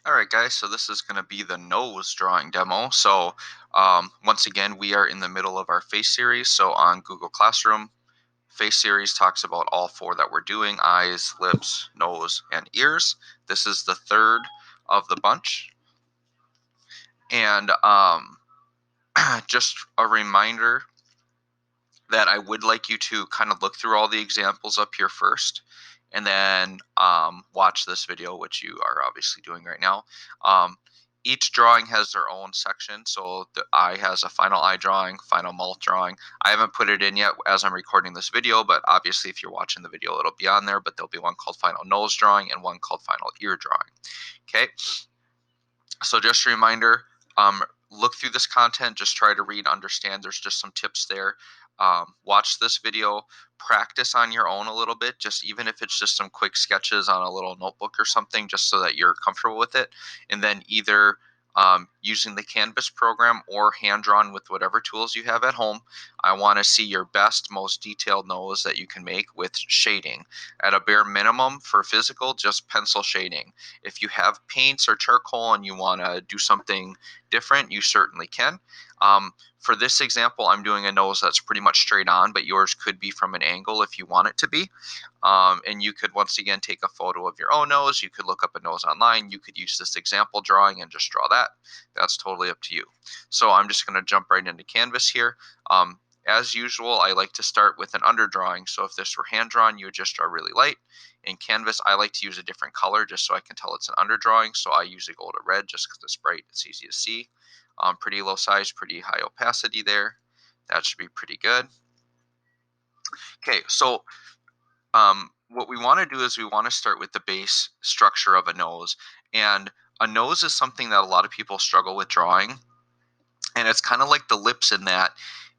All right, guys, so this is going to be the nose drawing demo. So once again, we are in the middle of our face series. So on Google Classroom, face series talks about all four that we're doing: eyes, lips, nose, and ears. This is the third of the bunch. And just a reminder that I would like you to kind of look through all the examples up here first, and then watch this video, which you are obviously doing right now. Each drawing has their own section. So the eye has a final eye drawing, final mouth drawing. I haven't put it in yet as I'm recording this video, but obviously if you're watching the video, it'll be on there. But there'll be one called final nose drawing and one called final ear drawing. Okay, so just a reminder, look through this content, just try to read, understand. There's just some tips there. Watch this video, practice on your own a little bit, just even if it's just some quick sketches on a little notebook or something, just so that you're comfortable with it. And then either using the Canvas program or hand drawn with whatever tools you have at home. I want to see your best, most detailed nose that you can make with shading. At a bare minimum for physical, just pencil shading. If you have paints or charcoal and you want to do something different, you certainly can. For this example, I'm doing a nose that's pretty much straight on, but yours could be from an angle if you want it to be. And you could once again take a photo of your own nose. You could look up a nose online. You could use this example drawing and just draw that. That's totally up to you. So I'm just going to jump right into Canvas here. As usual, I like to start with an underdrawing. So if this were hand drawn, you would just draw really light. In Canvas, I like to use a different color just so I can tell it's an underdrawing. So I usually go to red just because it's bright, it's easy to see. Pretty low size, pretty high opacity there. That should be pretty good. Okay, so what we want to do is we want to start with the base structure of a nose. And a nose is something that a lot of people struggle with drawing. And it's kind of like the lips in that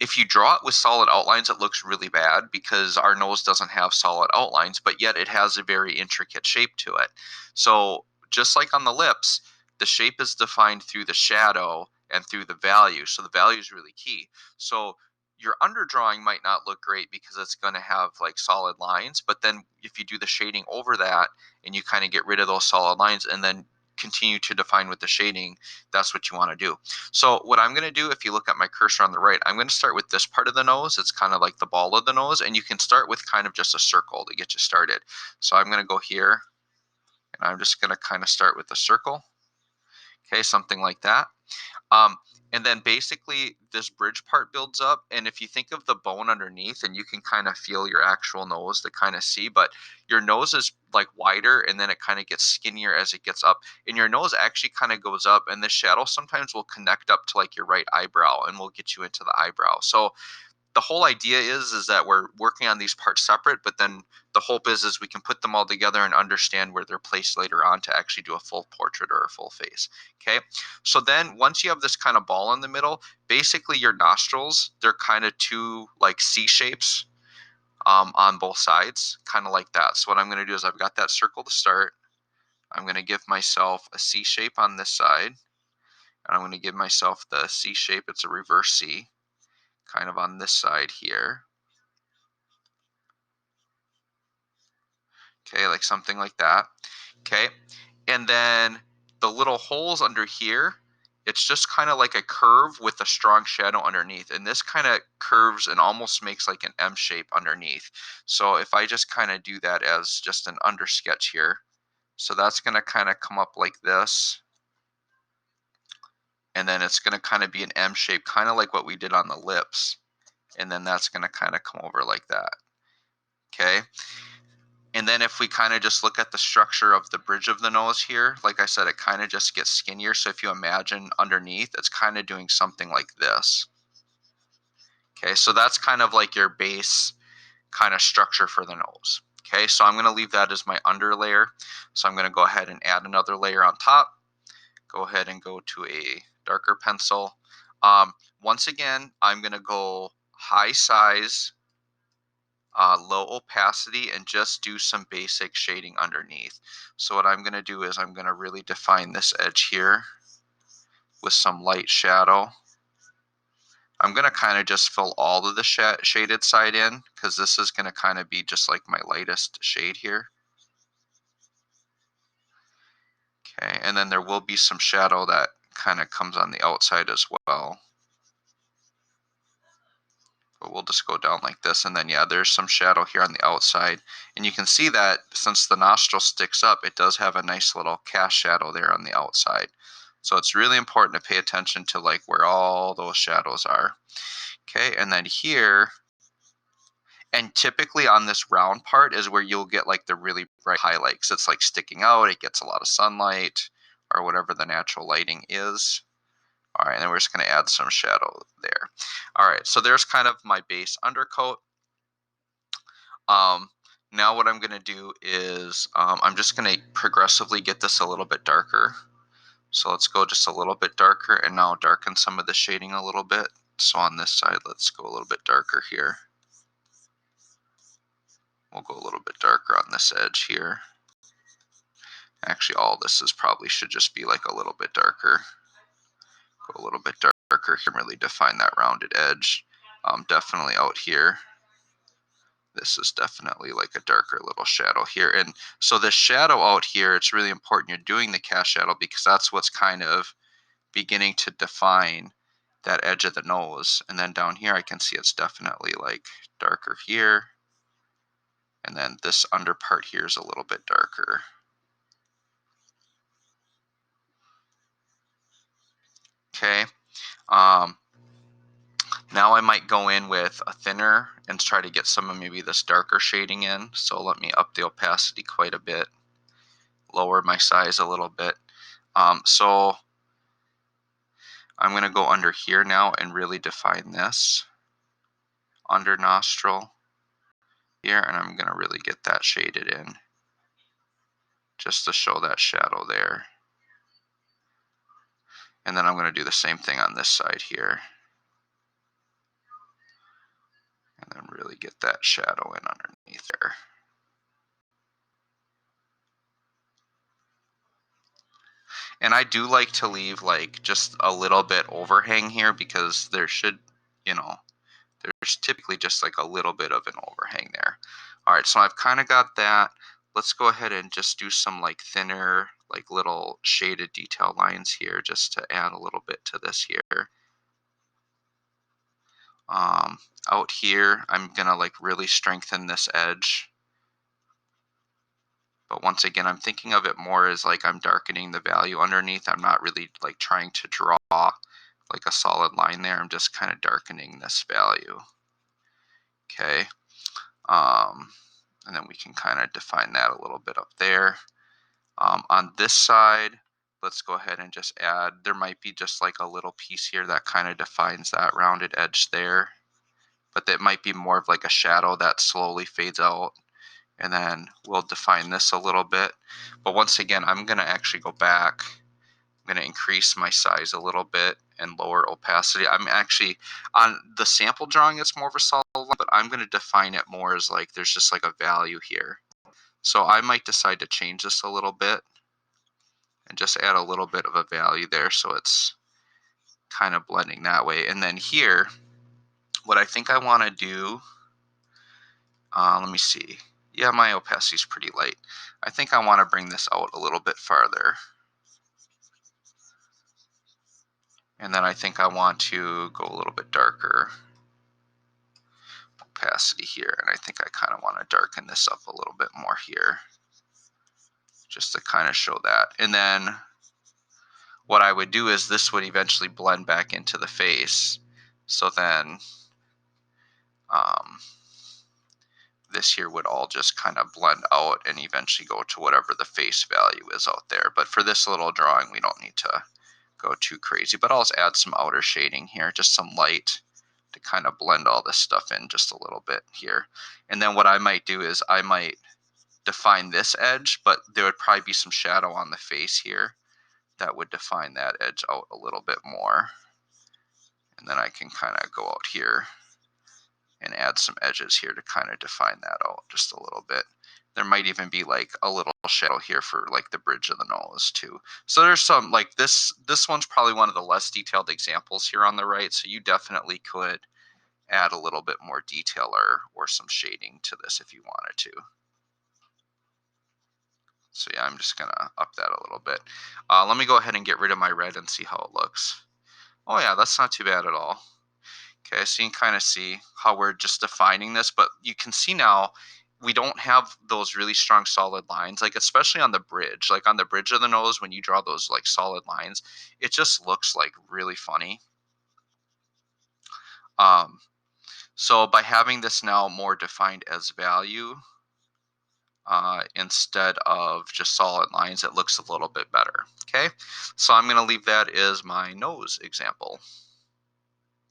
if you draw it with solid outlines, it looks really bad because our nose doesn't have solid outlines, but yet it has a very intricate shape to it. So just like on the lips, the shape is defined through the shadow and through the value. So the value is really key. So your underdrawing might not look great because it's going to have like solid lines, but then if you do the shading over that and you kind of get rid of those solid lines and then continue to define with the shading, that's what you want to do. So what I'm going to do, if you look at my cursor on the right, I'm going to start with this part of the nose. It's kind of like the ball of the nose, and you can start with kind of just a circle to get you started. So I'm going to go here, and I'm just going to kind of start with a circle. Okay, something like that. Um, and then basically this bridge part builds up. And if you think of the bone underneath, and you can kind of feel your actual nose to kind of see, but your nose is like wider and then it kind of gets skinnier as it gets up. And your nose actually kind of goes up, and the shadow sometimes will connect up to like your right eyebrow and will get you into the eyebrow. So the whole idea is that we're working on these parts separate, but then the hope is we can put them all together and understand where they're placed later on to actually do a full portrait or a full face. Okay, so then once you have this kind of ball in the middle, basically your nostrils, they're kind of two like C shapes on both sides, kind of like that. So what I'm going to do is I've got that circle to start. I'm going to give myself a C shape on this side, and I'm going to give myself the C shape. It's a reverse C kind of on this side here. Okay, like something like that. Okay, and then the little holes under here, it's just kind of like a curve with a strong shadow underneath. And this kind of curves and almost makes like an M shape underneath. So if I just kind of do that as just an under sketch here, so that's going to kind of come up like this. And then it's going to kind of be an M shape, kind of like what we did on the lips. And then that's going to kind of come over like that. Okay. And then if we kind of just look at the structure of the bridge of the nose here, like I said, it kind of just gets skinnier. So if you imagine underneath, it's kind of doing something like this. Okay, so that's kind of like your base kind of structure for the nose. Okay, so I'm going to leave that as my under layer. So I'm going to go ahead and add another layer on top. Go ahead and go to a darker pencil. Once again, I'm going to go high size, low opacity, and just do some basic shading underneath. So what I'm going to do is I'm going to really define this edge here with some light shadow. I'm going to kind of just fill all of the shaded side in because this is going to kind of be just like my lightest shade here. Okay, and then there will be some shadow that kind of comes on the outside as well. But we'll just go down like this, and then yeah, there's some shadow here on the outside. And you can see that since the nostril sticks up, it does have a nice little cast shadow there on the outside. So it's really important to pay attention to like where all those shadows are. Okay, and then here, and typically on this round part is where you'll get like the really bright highlight, because it's like sticking out, it gets a lot of sunlight or whatever the natural lighting is. All right, and then we're just going to add some shadow there. All right, so there's kind of my base undercoat. Now what I'm going to do is I'm just going to progressively get this a little bit darker. So let's go just a little bit darker, and now darken some of the shading a little bit. So on this side, let's go a little bit darker here. We'll go a little bit darker on this edge here. Actually, all this is probably should just be like a little bit darker. Go a little bit darker here, really define that rounded edge. Definitely out here. This is definitely like a darker little shadow here. And so this shadow out here, it's really important you're doing the cast shadow, because that's what's kind of beginning to define that edge of the nose. And then down here, I can see it's definitely like darker here. And then this under part here is a little bit darker. Okay. Now I might go in with a thinner and try to get some of maybe this darker shading in. So let me up the opacity quite a bit, lower my size a little bit. So I'm going to go under here now and really define this under nostril here, and I'm going to really get that shaded in just to show that shadow there. And then I'm going to do the same thing on this side here. And then really get that shadow in underneath there. And I do like to leave like just a little bit overhang here, because there should, you know, there's typically just like a little bit of an overhang there. All right, so I've kind of got that. Let's go ahead and just do some like thinner, like little shaded detail lines here, just to add a little bit to this here. Out here, I'm gonna like really strengthen this edge. But once again, I'm thinking of it more as like I'm darkening the value underneath. I'm not really like trying to draw like a solid line there. I'm just kind of darkening this value. Okay. And then we can kind of define that a little bit up there. On this side, let's go ahead and just add, there might be just like a little piece here that kind of defines that rounded edge there. But that might be more of like a shadow that slowly fades out. And then we'll define this a little bit. But once again, I'm going to actually go back. I'm going to increase my size a little bit and lower opacity. I'm actually, on the sample drawing, it's more of a solid line, but I'm going to define it more as like there's just like a value here. So I might decide to change this a little bit and just add a little bit of a value there, so it's kind of blending that way. And then here, what I think I want to do, let me see. Yeah, my opacity is pretty light. I think I want to bring this out a little bit farther. And then I think I want to go a little bit darker opacity here. And I think I kind of want to darken this up a little bit more here, just to kind of show that. And then what I would do is this would eventually blend back into the face. So then this here would all just kind of blend out and eventually go to whatever the face value is out there. But for this little drawing, we don't need to go too crazy. But I'll just add some outer shading here, just some light to kind of blend all this stuff in just a little bit here. And then what I might do is I might define this edge, but there would probably be some shadow on the face here that would define that edge out a little bit more. And then I can kind of go out here and add some edges here to kind of define that out just a little bit. There might even be like a little shadow here for like the bridge of the nose too. So there's some like this one's probably one of the less detailed examples here on the right. So you definitely could add a little bit more detail or some shading to this if you wanted to. So yeah, I'm just gonna up that a little bit. Let me go ahead and get rid of my red and see how it looks. Oh yeah, that's not too bad at all. Okay, so you can kind of see how we're just defining this, but you can see now we don't have those really strong solid lines, like especially on the bridge, like on the bridge of the nose, when you draw those like solid lines, it just looks like really funny. Um, so by having this now more defined as value, instead of just solid lines, it looks a little bit better. Okay, so I'm going to leave that as my nose example.